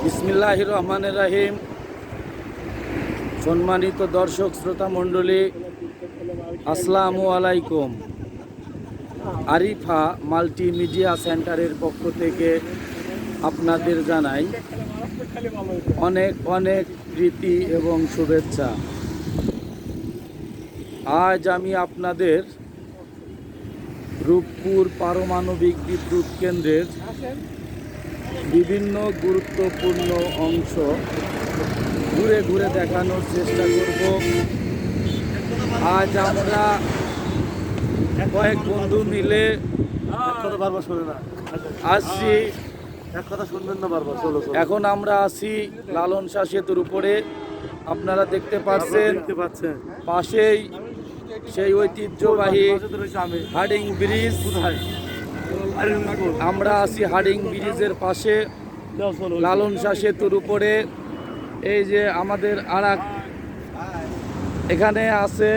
বিসমিল্লাহির রহমানির রহিম। সম্মানিত দর্শক শ্রোতা মণ্ডলী, আসসালামু আলাইকুম। আরিফা মাল্টিমিডিয়া সেন্টারের পক্ষ থেকে আপনাদের জানাই অনেক অনেক প্রীতি এবং শুভেচ্ছা। আজ আমি আপনাদের রূপপুর পারমাণবিক বিদ্যুৎ কেন্দ্রের বিভিন্ন গুরুত্বপূর্ণ অংশ ঘুরে ঘুরে দেখানোর চেষ্টা করব। আজ আমরা কয়েক বন্ধু মিলে আসছি। এখন আমরা আছি লালন শাহ সেতুর উপরে। আপনারা দেখতে পাচ্ছেন পাশেই সেই ঐতিহ্যবাহী হার্ডিং ব্রিজ। আমরা আছি হার্ডিং ব্রিজের পাশে লালন শাহ সেতুর উপরে। এই যে আমাদের আরেক এখানে আছে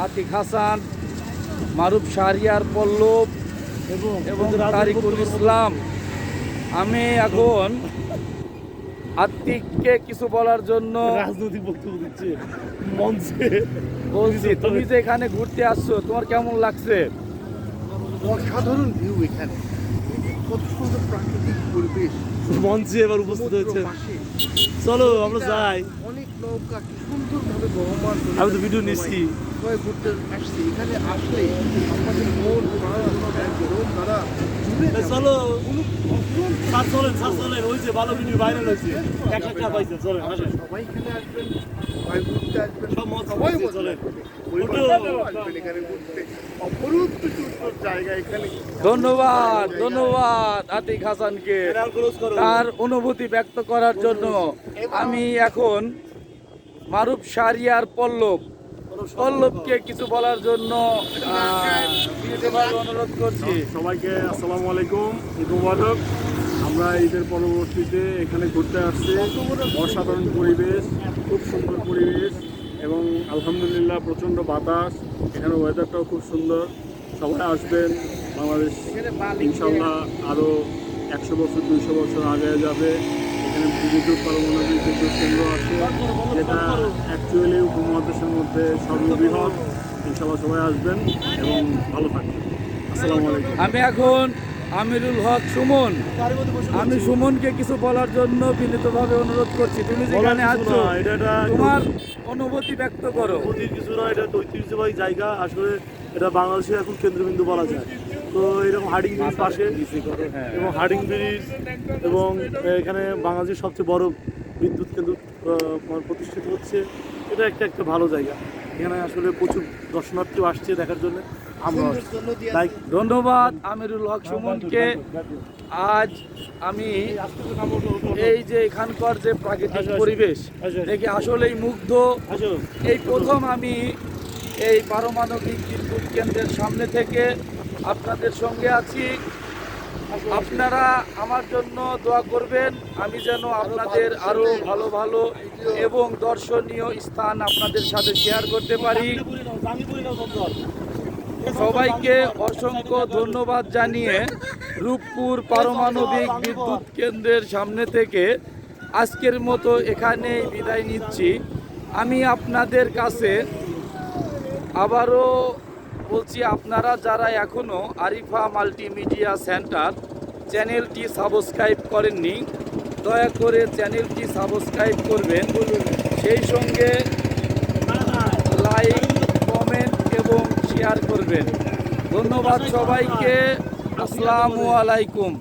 আতিক হাসান, মারুফ শাহরিয়ার, পল্লব এবং তারিকুল ইসলাম। আমি এখন আতিককে কিছু বলার জন্য রাজনৈতিক বক্তব্য দিচ্ছে মঞ্চে বলছি। তুমি যে এখানে ঘুরতে আসছো, তোমার কেমন লাগছে? অসাধারণ ভিউ এখানে, কত সুন্দর প্রাকৃতিক পরিবেশ। মঞ্চে এবার উপস্থিত হয়েছে। চলো আমরা যাই। অনেক নৌকা কি সুন্দরভাবে বহমান। আমি তো ভিডিও নিচ্ছি। ঘুরতে আসছি, এখানে আসলে আমাদের মন দ্বারা চলো চলেন ওই যে ভালো ভিডিও ভাইরাল হয়েছে, 1 লাখ টাকা পাইছে। চলেন সবাই এখানে আসবেন, সবাই ঘুরতে আসবেন, সব মত সবাই চলেন। আসবেন এখানে ঘুরতে। অপরূপ সুন্দর জায়গা এখানে। ধন্যবাদ ধন্যবাদ আতিক হাসানকে তার অনুভূতি ব্যক্ত করার জন্য। আমি এখন মারুফ শাহরিয়ার পল্লবকে কিছু বলার জন্য অনুরোধ করছি। সবাইকে আসসালামু আলাইকুম, ঈদ মুবারক। আমরা ঈদের পরবর্তীতে এখানে ঘুরতে আসছি। অসাধারণ পরিবেশ, খুব সুন্দর পরিবেশ এবং আলহামদুলিল্লাহ প্রচণ্ড বাতাস। এখানে ওয়েদারটাও খুব সুন্দর। সবাই আসবেন। বাংলাদেশ ইনশাল্লাহ আরও 100 বছর 200 বছর আগে যাবে। এখানে বিদ্যুৎ পারমাণবিক বিদ্যুৎ কেন্দ্র আছে, যেটা অ্যাকচুয়ালি উপমহাদেশের মধ্যে সর্ববৃহৎ। ইনশাল্লাহ সবাই আসবেন এবং ভালো থাকবেন। আসসালামু আলাইকুম। আমি এখন আমিরুল হক সুমন, আমি সুমনকে কিছু বলার জন্য বিনীতভাবে অনুরোধ করছি। তুমি যেখানে আছো তোমার অনুভূতি ব্যক্ত করো। কিছু না, এটা ঐতিহ্যবাহী জায়গা। আসলে এটা বাংলাদেশের এখন কেন্দ্রবিন্দু বলা যায়। তো এরকম হার্ডিং ব্রিজ পাশে এবং হার্ডিং ব্রিজ এবং এখানে বাংলাদেশের সবচেয়ে বড় বিদ্যুৎ কেন্দ্র প্রতিষ্ঠিত হচ্ছে। এটা একটা ভালো জায়গা। এখানে আসলে প্রচুর দর্শনার্থী আসছে দেখার জন্য। আমরা ধন্যবাদ আমিরুল হক সুমনকে। আজ আমি এই যে এখানকার যে প্রাকৃতিক পরিবেশ দেখে আসলেই মুগ্ধ। এই প্রথম আমি এই পারমাণবিক বিদ্যুৎ কেন্দ্রের সামনে থেকে আপনাদের সঙ্গে আছি। আপনারা আমার জন্য দোয়া করবেন, আমি যেন আপনাদের আরো ভালো ভালো এবং দর্শনীয় স্থান আপনাদের সাথে শেয়ার করতে পারি। সবাইকে অসংখ্য ধন্যবাদ জানিয়ে রূপপুর পারমাণবিক বিদ্যুৎ কেন্দ্রের সামনে থেকে আজকের মতো এখানেই বিদায় নিচ্ছি। আমি আপনাদের কাছে আবারও বলছি, আপনারা যারা এখনও আরিফা মাল্টিমিডিয়া সেন্টার চ্যানেলটি সাবস্ক্রাইব করেননি, দয়া করে চ্যানেলটি সাবস্ক্রাইব করবেন। সেই সঙ্গে লাইক, কমেন্ট এবং শেয়ার করবেন। ধন্যবাদ সবাইকে। আসসালামু আলাইকুম।